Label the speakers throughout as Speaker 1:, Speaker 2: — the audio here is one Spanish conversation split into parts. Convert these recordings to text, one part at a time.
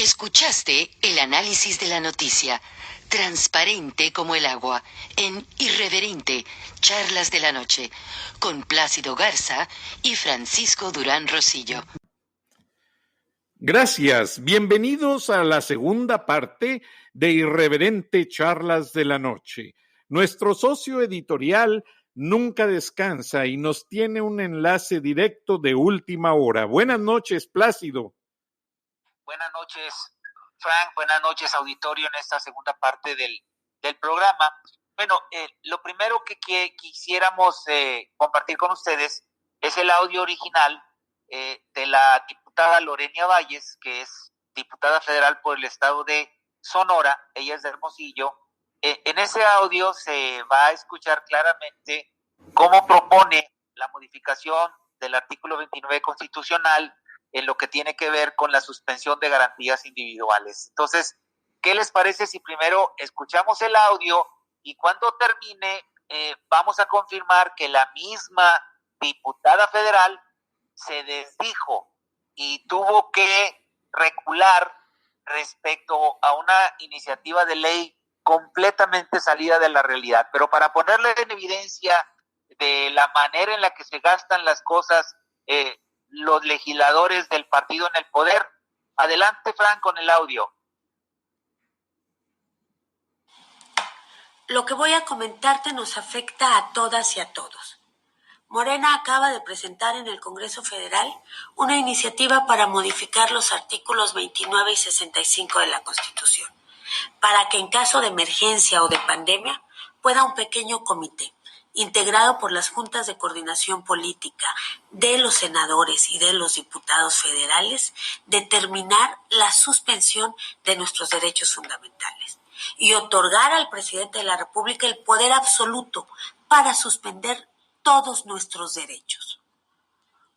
Speaker 1: Escuchaste el análisis de la noticia, transparente como el agua, en Irreverente, Charlas de la Noche, con Plácido Garza y Francisco Durán Rosillo.
Speaker 2: Gracias, bienvenidos a la segunda parte de Irreverente Charlas de la Noche. Nuestro socio editorial nunca descansa y nos tiene un enlace directo de última hora. Buenas noches, Plácido.
Speaker 3: Buenas noches, Frank. Buenas noches, auditorio, en esta segunda parte del programa. Bueno, lo primero que quisiéramos compartir con ustedes es el audio original de la diputada Lorena Valles, que es diputada federal por el estado de Sonora. Ella es de Hermosillo. En ese audio se va a escuchar claramente cómo propone la modificación del artículo 29 constitucional en lo que tiene que ver con la suspensión de garantías individuales. Entonces, ¿qué les parece si primero escuchamos el audio y cuando termine vamos a confirmar que la misma diputada federal se desdijo y tuvo que recular respecto a una iniciativa de ley completamente salida de la realidad? Pero para ponerle en evidencia de la manera en la que se gastan las cosas los legisladores del partido en el poder. Adelante, Frank, con el audio.
Speaker 4: Lo que voy a comentarte nos afecta a todas y a todos. Morena acaba de presentar en el Congreso Federal una iniciativa para modificar los artículos 29 y 65 de la Constitución, para que en caso de emergencia o de pandemia pueda un pequeño comité integrado por las juntas de coordinación política de los senadores y de los diputados federales, determinar la suspensión de nuestros derechos fundamentales y otorgar al presidente de la República el poder absoluto para suspender todos nuestros derechos.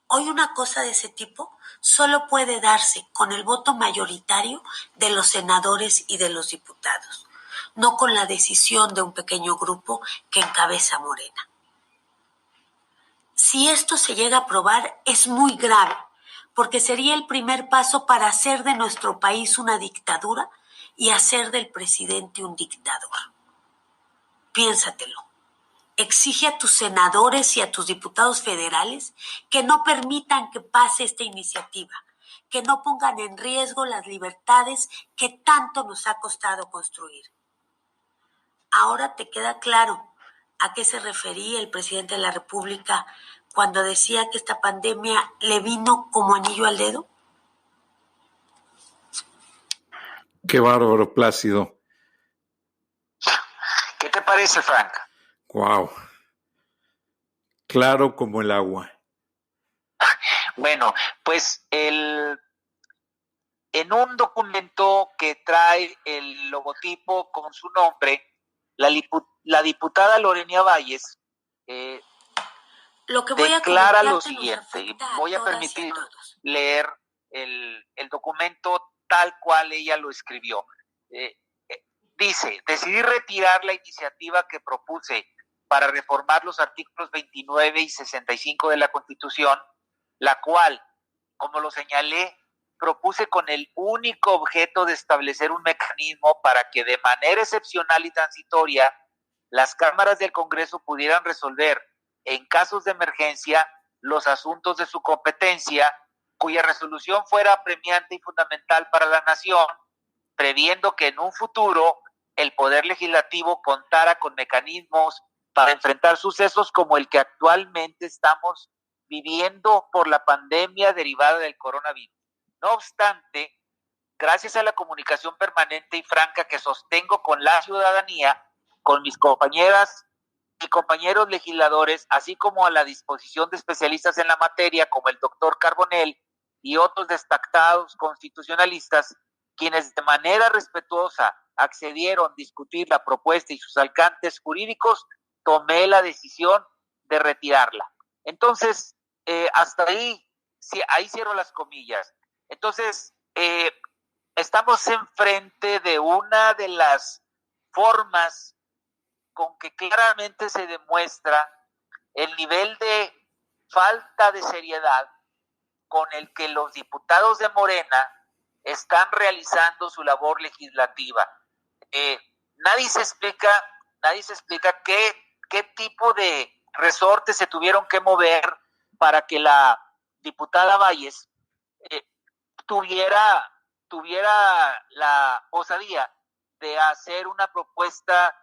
Speaker 4: Hoy una cosa de ese tipo solo puede darse con el voto mayoritario de los senadores y de los diputados, no con la decisión de un pequeño grupo que encabeza Morena. Si esto se llega a aprobar, es muy grave, porque sería el primer paso para hacer de nuestro país una dictadura y hacer del presidente un dictador. Piénsatelo. Exige a tus senadores y a tus diputados federales que no permitan que pase esta iniciativa, que no pongan en riesgo las libertades que tanto nos ha costado construir. Ahora te queda claro a qué se refería el presidente de la República cuando decía que esta pandemia le vino como anillo al dedo.
Speaker 2: Qué bárbaro, Plácido.
Speaker 3: ¿Qué te parece, Frank?
Speaker 2: Wow. Claro como el agua.
Speaker 3: Bueno, pues en un documento que trae el logotipo con su nombre, la diputada Lorena Valles declara lo siguiente. Voy a permitir leer el documento tal cual ella lo escribió. Dice: decidí retirar la iniciativa que propuse para reformar los artículos 29 y 65 de la Constitución, la cual, como lo señalé, propuse con el único objeto de establecer un mecanismo para que de manera excepcional y transitoria las cámaras del Congreso pudieran resolver en casos de emergencia los asuntos de su competencia, cuya resolución fuera apremiante y fundamental para la nación, previendo que en un futuro el Poder Legislativo contara con mecanismos para enfrentar sucesos como el que actualmente estamos viviendo por la pandemia derivada del coronavirus. No obstante, gracias a la comunicación permanente y franca que sostengo con la ciudadanía, con mis compañeras y compañeros legisladores, así como a la disposición de especialistas en la materia como el doctor Carbonell y otros destacados constitucionalistas, quienes de manera respetuosa accedieron a discutir la propuesta y sus alcances jurídicos, tomé la decisión de retirarla. Entonces, hasta ahí cierro las comillas. Entonces, estamos enfrente de una de las formas con que claramente se demuestra el nivel de falta de seriedad con el que los diputados de Morena están realizando su labor legislativa. Nadie se explica qué tipo de resortes se tuvieron que mover para que la diputada Valles tuviera la osadía de hacer una propuesta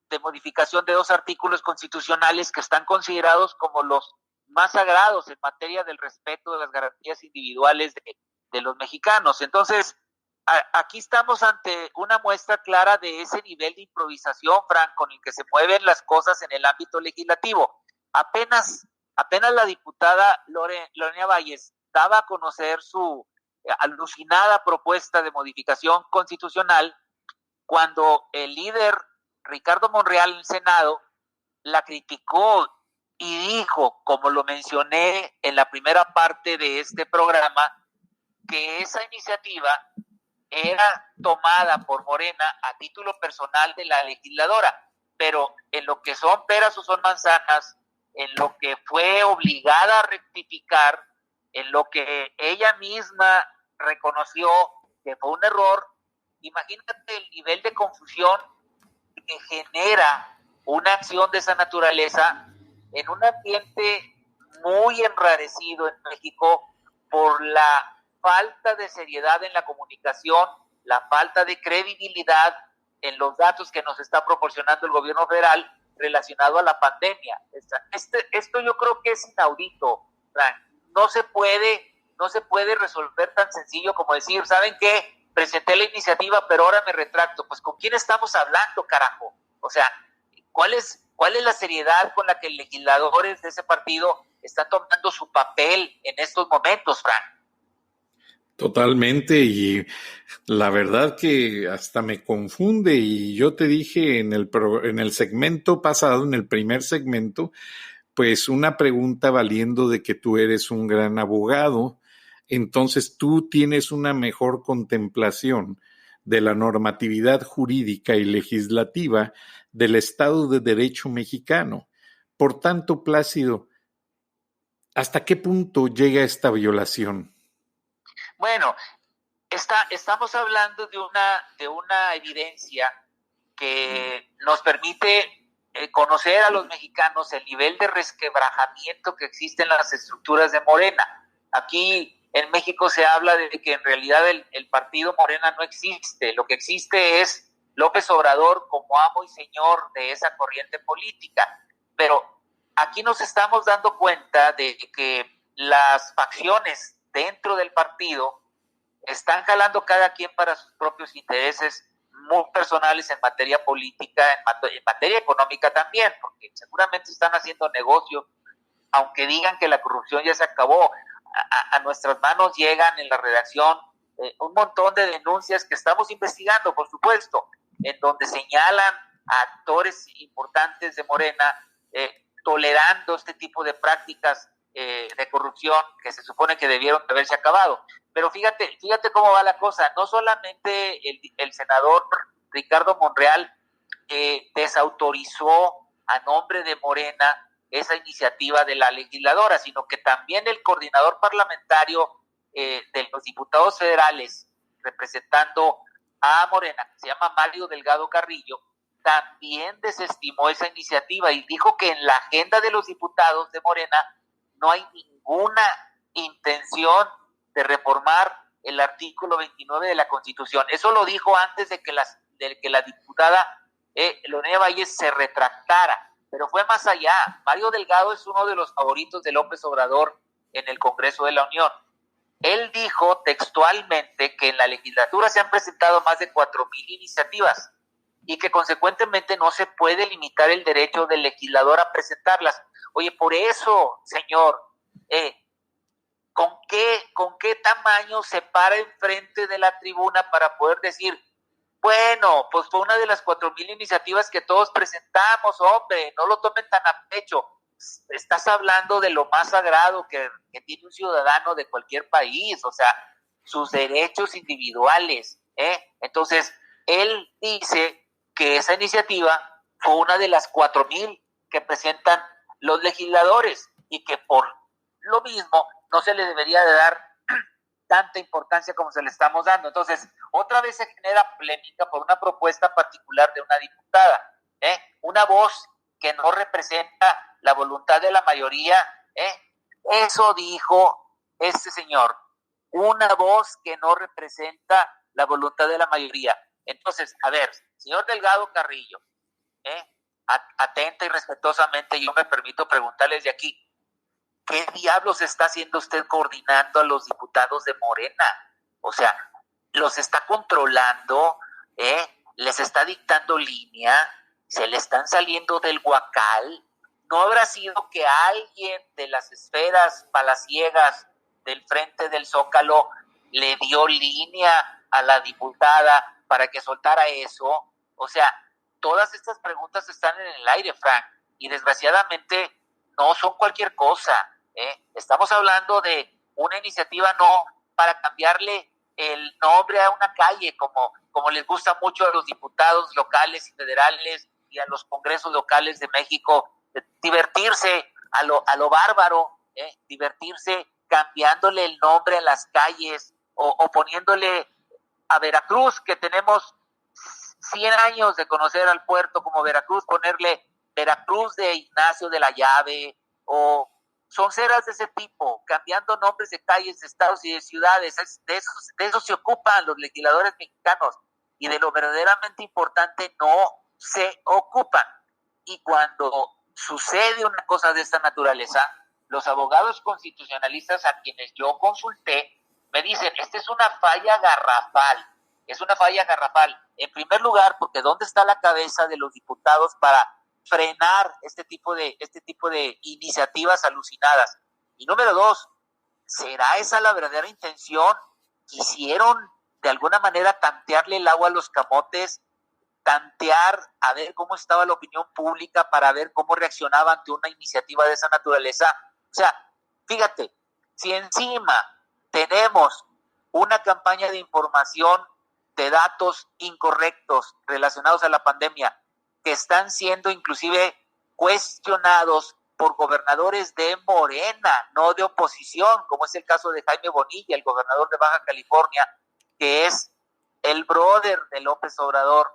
Speaker 3: de modificación de 2 artículos constitucionales que están considerados como los más sagrados en materia del respeto de las garantías individuales de los mexicanos. Entonces, aquí estamos ante una muestra clara de ese nivel de improvisación, Frank, con el que se mueven las cosas en el ámbito legislativo. Apenas la diputada Lorena Valles daba a conocer su alucinada propuesta de modificación constitucional cuando el líder Ricardo Monreal en el Senado la criticó y dijo, como lo mencioné en la primera parte de este programa, que esa iniciativa era tomada por Morena a título personal de la legisladora, pero en lo que son peras o son manzanas, en lo que fue obligada a rectificar, en lo que ella misma reconoció que fue un error, imagínate el nivel de confusión que genera una acción de esa naturaleza en un ambiente muy enrarecido en México por la falta de seriedad en la comunicación, la falta de credibilidad en los datos que nos está proporcionando el gobierno federal relacionado a la pandemia. Esto yo creo que es inaudito, Frank. No se puede resolver tan sencillo como decir, ¿saben qué? Presenté la iniciativa, pero ahora me retracto. Pues, ¿con quién estamos hablando, carajo? O sea, ¿cuál es la seriedad con la que legisladores de ese partido están tomando su papel en estos momentos, Frank?
Speaker 2: Totalmente, y la verdad que hasta me confunde, y yo te dije en el segmento pasado, en el primer segmento, pues una pregunta valiendo de que tú eres un gran abogado, entonces tú tienes una mejor contemplación de la normatividad jurídica y legislativa del Estado de Derecho mexicano. Por tanto, Plácido, ¿hasta qué punto llega esta violación?
Speaker 3: Bueno, estamos hablando de una evidencia que nos permite conocer a los mexicanos el nivel de resquebrajamiento que existe en las estructuras de Morena. Aquí en México se habla de que en realidad el partido Morena no existe. Lo que existe es López Obrador como amo y señor de esa corriente política. Pero aquí nos estamos dando cuenta de que las facciones dentro del partido están jalando cada quien para sus propios intereses muy personales en materia política, en materia económica también, porque seguramente están haciendo negocio, aunque digan que la corrupción ya se acabó. A nuestras manos llegan en la redacción un montón de denuncias que estamos investigando, por supuesto, en donde señalan a actores importantes de Morena tolerando este tipo de prácticas de corrupción que se supone que debieron haberse acabado. Pero fíjate cómo va la cosa. No solamente el senador Ricardo Monreal desautorizó a nombre de Morena esa iniciativa de la legisladora, sino que también el coordinador parlamentario de los diputados federales representando a Morena, que se llama Mario Delgado Carrillo, también desestimó esa iniciativa y dijo que en la agenda de los diputados de Morena no hay ninguna intención de reformar el artículo 29 de la Constitución. Eso lo dijo antes de que la diputada Lorena Valles se retractara, pero fue más allá. Mario Delgado es uno de los favoritos de López Obrador en el Congreso de la Unión. Él dijo textualmente que en la legislatura se han presentado más de 4,000 iniciativas y que consecuentemente no se puede limitar el derecho del legislador a presentarlas. Oye, por eso, señor, ¿con qué tamaño se para enfrente de la tribuna para poder decir, bueno, pues fue una de las 4,000 iniciativas que todos presentamos, hombre, no lo tomen tan a pecho? Estás hablando de lo más sagrado que tiene un ciudadano de cualquier país, o sea, sus derechos individuales, Entonces, él dice que esa iniciativa fue una de las 4,000 que presentan los legisladores y que por lo mismo no se le debería de dar tanta importancia como se le estamos dando. Entonces, otra vez se genera polémica por una propuesta particular de una diputada, una voz que no representa la voluntad de la mayoría, eso dijo este señor, una voz que no representa la voluntad de la mayoría. Entonces, a ver, señor Delgado Carrillo, atenta y respetuosamente, yo me permito preguntarles de aquí, ¿qué diablos está haciendo usted coordinando a los diputados de Morena? O sea, los está controlando, les está dictando línea, se le están saliendo del guacal. ¿No habrá sido que alguien de las esferas palaciegas del frente del Zócalo le dio línea a la diputada para que soltara eso? O sea, todas estas preguntas están en el aire, Frank, y desgraciadamente no son cualquier cosa. Estamos hablando de una iniciativa no para cambiarle el nombre a una calle, como les gusta mucho a los diputados locales y federales y a los congresos locales de México, divertirse a lo bárbaro, divertirse cambiándole el nombre a las calles o poniéndole a Veracruz, que tenemos 100 años de conocer al puerto como Veracruz, ponerle Veracruz de Ignacio de la Llave, o sonceras de ese tipo, cambiando nombres de calles, de estados y de ciudades. De eso se ocupan los legisladores mexicanos, y de lo verdaderamente importante no se ocupan. Y cuando sucede una cosa de esta naturaleza, los abogados constitucionalistas a quienes yo consulté me dicen, esta es una falla garrafal. Es una falla garrafal. En primer lugar, porque ¿dónde está la cabeza de los diputados para frenar este tipo de iniciativas alucinadas? Y número dos, ¿será esa la verdadera intención? ¿Quisieron de alguna manera tantearle el agua a los camotes? Tantear a ver cómo estaba la opinión pública para ver cómo reaccionaba ante una iniciativa de esa naturaleza. O sea, fíjate, si encima tenemos una campaña de información de datos incorrectos relacionados a la pandemia que están siendo inclusive cuestionados por gobernadores de Morena, no de oposición, como es el caso de Jaime Bonilla, el gobernador de Baja California, que es el brother de López Obrador.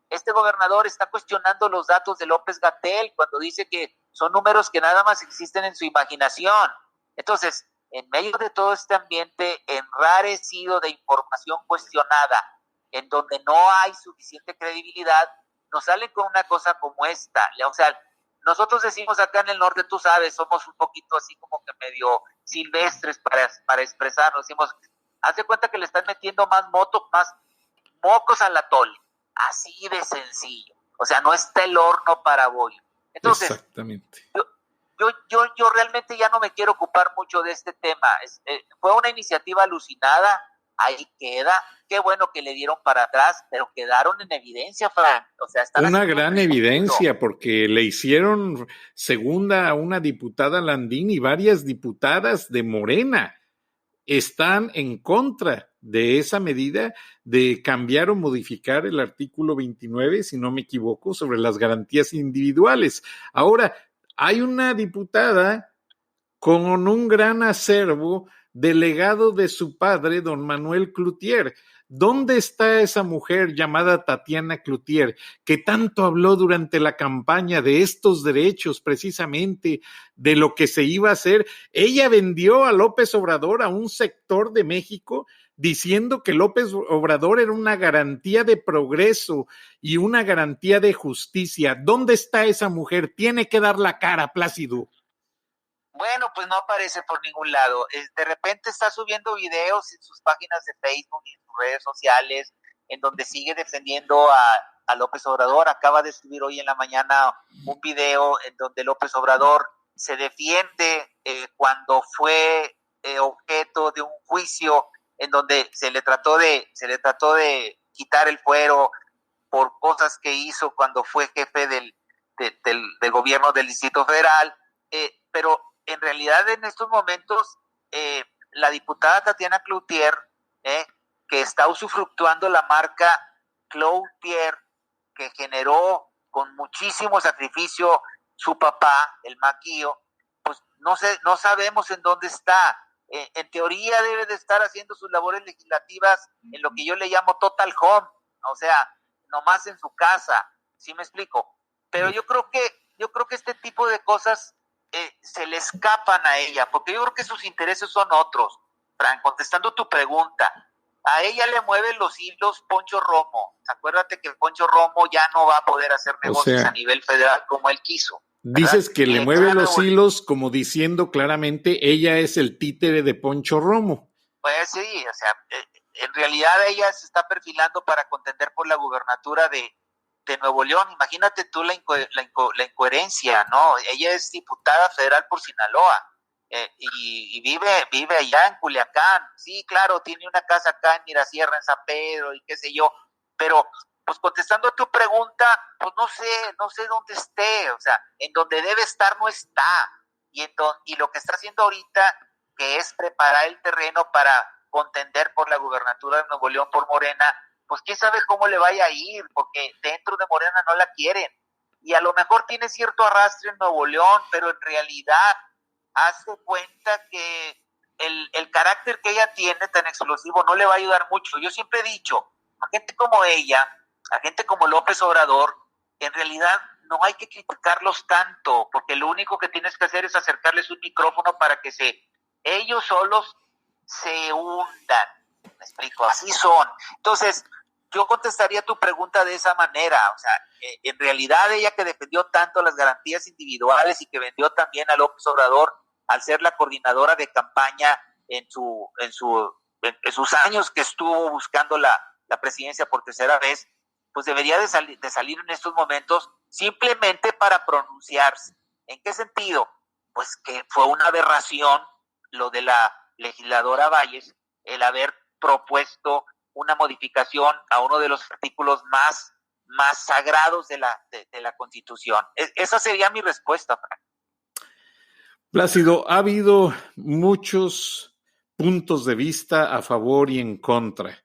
Speaker 3: Este gobernador está cuestionando los datos de López-Gatell cuando dice que son números que nada más existen en su imaginación. Entonces, en medio de todo este ambiente enrarecido de información cuestionada, en donde no hay suficiente credibilidad, nos salen con una cosa como esta. O sea, nosotros decimos acá en el norte, tú sabes, somos un poquito así como que medio silvestres para expresarnos. Decimos, haz de cuenta que le están metiendo más mocos al atole. Así de sencillo. O sea, no está el horno para bollo. Entonces,
Speaker 2: exactamente.
Speaker 3: Yo realmente ya no me quiero ocupar mucho de este tema. Fue una iniciativa alucinada, ahí queda. Qué bueno que le dieron para atrás, pero quedaron en evidencia, Frank. O sea,
Speaker 2: una gran evidencia, porque le hicieron segunda a una diputada Landín y varias diputadas de Morena están en contra de esa medida de cambiar o modificar el artículo 29, si no me equivoco, sobre las garantías individuales. Ahora, hay una diputada con un gran acervo delegado de su padre, don Manuel Cloutier. ¿Dónde está esa mujer llamada Tatiana Cloutier, que tanto habló durante la campaña de estos derechos, precisamente de lo que se iba a hacer? Ella vendió a López Obrador a un sector de México diciendo que López Obrador era una garantía de progreso y una garantía de justicia. ¿Dónde está esa mujer? Tiene que dar la cara, Plácido.
Speaker 3: Bueno, pues no aparece por ningún lado. De repente está subiendo videos en sus páginas de Facebook y en sus redes sociales, en donde sigue defendiendo a López Obrador. Acaba de subir hoy en la mañana un video en donde López Obrador se defiende cuando fue objeto de un juicio en donde se le trató de quitar el fuero por cosas que hizo cuando fue jefe del gobierno del Distrito Federal, pero en realidad en estos momentos la diputada Tatiana Cloutier, que está usufructuando la marca Cloutier, que generó con muchísimo sacrificio su papá, el Maquillo, pues no sabemos en dónde está. en teoría debe de estar haciendo sus labores legislativas en lo que yo le llamo total home, o sea, nomás en su casa, ¿sí me explico? Pero yo creo que este tipo de cosas se le escapan a ella, porque yo creo que sus intereses son otros. Fran, contestando tu pregunta, a ella le mueven los hilos Poncho Romo. Acuérdate que Poncho Romo ya no va a poder hacer negocios a nivel federal como él quiso, ¿verdad?
Speaker 2: Dices que le mueve los hilos como diciendo claramente ella es el títere de Poncho Romo.
Speaker 3: Pues sí, o sea, en realidad ella se está perfilando para contender por la gubernatura de Nuevo León. Imagínate tú la incoherencia, ¿no? Ella es diputada federal por Sinaloa y vive allá en Culiacán. Sí, claro, tiene una casa acá en Mirasierra, en San Pedro y qué sé yo, pero pues contestando a tu pregunta, pues no sé dónde esté, o sea, en donde debe estar no está, y lo que está haciendo ahorita, que es preparar el terreno para contender por la gubernatura de Nuevo León por Morena, pues quién sabe cómo le vaya a ir, porque dentro de Morena no la quieren, y a lo mejor tiene cierto arrastre en Nuevo León, pero en realidad hazte cuenta que el carácter que ella tiene tan explosivo no le va a ayudar mucho. Yo siempre he dicho, a gente como ella, a gente como López Obrador, en realidad no hay que criticarlos tanto, porque lo único que tienes que hacer es acercarles un micrófono para que ellos solos se hundan. ¿Me explico? Así son. Entonces, yo contestaría tu pregunta de esa manera. O sea, en realidad ella que defendió tanto las garantías individuales y que vendió también a López Obrador al ser la coordinadora de campaña en sus años que estuvo buscando la presidencia por tercera vez, pues debería de salir en estos momentos simplemente para pronunciarse. ¿En qué sentido? Pues que fue una aberración lo de la legisladora Valles, el haber propuesto una modificación a uno de los artículos más sagrados de la Constitución. Esa sería mi respuesta, Frank.
Speaker 2: Plácido, ha habido muchos puntos de vista a favor y en contra.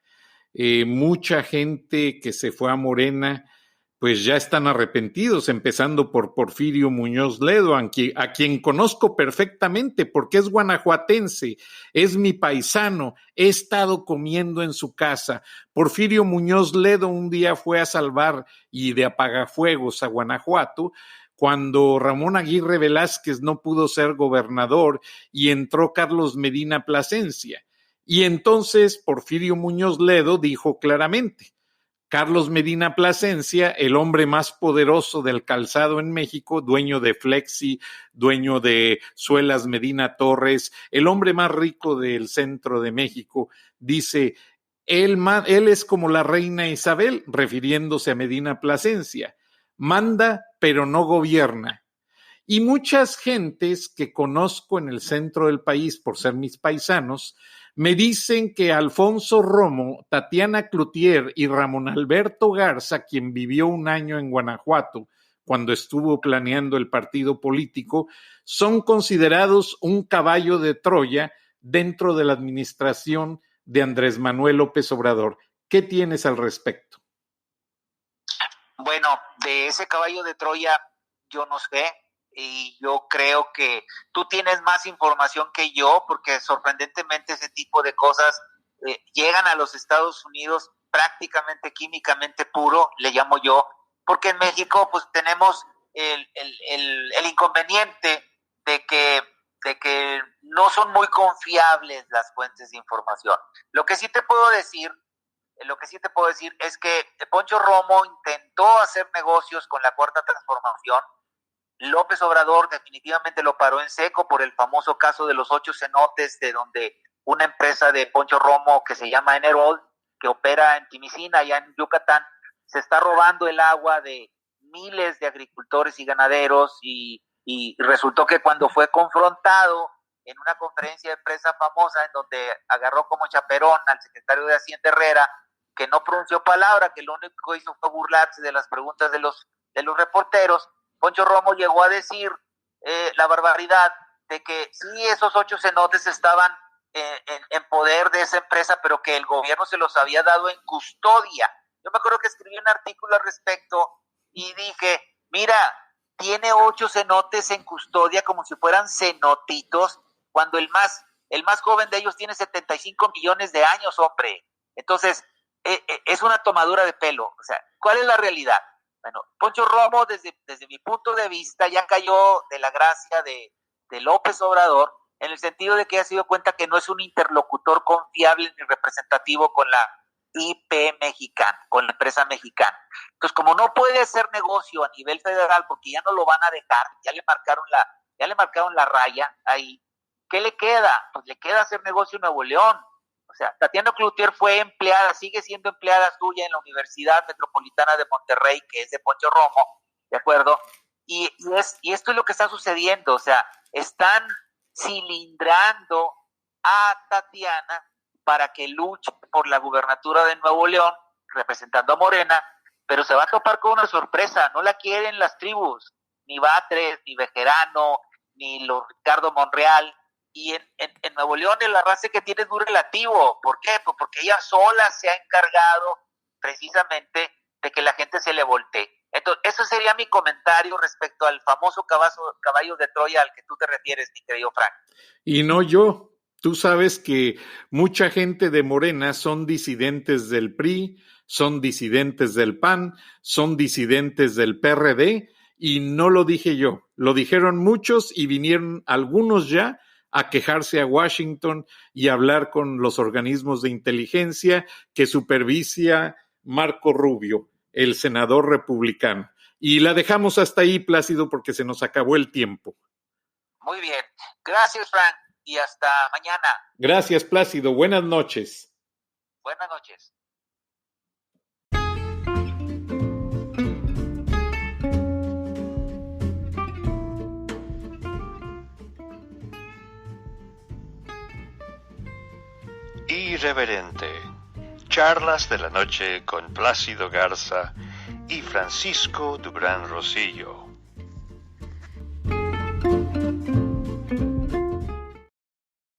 Speaker 2: Mucha gente que se fue a Morena, pues ya están arrepentidos, empezando por Porfirio Muñoz Ledo, a quien conozco perfectamente porque es guanajuatense, es mi paisano, he estado comiendo en su casa. Porfirio Muñoz Ledo un día fue a salvar y de apagafuegos a Guanajuato, cuando Ramón Aguirre Velázquez no pudo ser gobernador y entró Carlos Medina Plasencia. Y entonces Porfirio Muñoz Ledo dijo claramente, Carlos Medina Plasencia, el hombre más poderoso del calzado en México, dueño de Flexi, dueño de Suelas Medina Torres, el hombre más rico del centro de México, dice, él es como la reina Isabel, refiriéndose a Medina Plasencia, manda pero no gobierna. Y muchas gentes que conozco en el centro del país por ser mis paisanos, me dicen que Alfonso Romo, Tatiana Cloutier y Ramón Alberto Garza, quien vivió un año en Guanajuato cuando estuvo planeando el partido político, son considerados un caballo de Troya dentro de la administración de Andrés Manuel López Obrador. ¿Qué tienes al respecto?
Speaker 3: Bueno, de ese caballo de Troya yo no sé, y yo creo que tú tienes más información que yo, porque sorprendentemente ese tipo de cosas llegan a los Estados Unidos prácticamente químicamente puro, le llamo yo, porque en México pues tenemos el inconveniente de que no son muy confiables las fuentes de información. Lo que sí te puedo decir es que Poncho Romo intentó hacer negocios con la Cuarta Transformación. López Obrador definitivamente lo paró en seco por el famoso caso de los 8 cenotes, de donde una empresa de Poncho Romo que se llama Enerol, que opera en Timisina, allá en Yucatán, se está robando el agua de miles de agricultores y ganaderos, y resultó que cuando fue confrontado en una conferencia de prensa famosa en donde agarró como chaperón al secretario de Hacienda Herrera, que no pronunció palabra, que lo único que hizo fue burlarse de las preguntas de los reporteros, Poncho Romo llegó a decir la barbaridad de que sí, esos 8 cenotes estaban en poder de esa empresa, pero que el gobierno se los había dado en custodia. Yo me acuerdo que escribí un artículo al respecto y dije, mira, tiene 8 cenotes en custodia como si fueran cenotitos, cuando el más El más joven de ellos tiene 75 millones de años, hombre. Entonces, es una tomadura de pelo. O sea, ¿cuál es la realidad? Bueno, Poncho Romo, desde mi punto de vista, ya cayó de la gracia de López Obrador, en el sentido de que ya se dio cuenta que no es un interlocutor confiable ni representativo con la IP mexicana, con la empresa mexicana. Entonces, como no puede hacer negocio a nivel federal porque ya no lo van a dejar, ya le marcaron la raya ahí, ¿qué le queda? Pues le queda hacer negocio en Nuevo León. O sea, Tatiana Cloutier fue empleada, sigue siendo empleada suya en la Universidad Metropolitana de Monterrey, que es de Poncho Romo, ¿de acuerdo? Y esto es lo que está sucediendo. O sea, están cilindrando a Tatiana para que luche por la gubernatura de Nuevo León, representando a Morena, pero se va a topar con una sorpresa. No la quieren las tribus, ni Batres, ni Bejerano, ni los Ricardo Monreal. Y en Nuevo León el arrastre que tiene es muy relativo. ¿Por qué? Pues porque ella sola se ha encargado precisamente de que la gente se le voltee. Entonces, eso sería mi comentario respecto al famoso caballo de Troya al que tú te refieres, mi querido Frank.
Speaker 2: Y no yo. Tú sabes que mucha gente de Morena son disidentes del PRI, son disidentes del PAN, son disidentes del PRD, y no lo dije yo. Lo dijeron muchos y vinieron algunos ya a quejarse a Washington y hablar con los organismos de inteligencia que supervisa Marco Rubio, el senador republicano. Y la dejamos hasta ahí, Plácido, porque se nos acabó el tiempo.
Speaker 3: Muy bien. Gracias, Frank, y hasta mañana.
Speaker 2: Gracias, Plácido. Buenas noches.
Speaker 3: Buenas noches.
Speaker 5: Irreverente. Charlas de la noche con Plácido Garza y Francisco Dubrán Rosillo.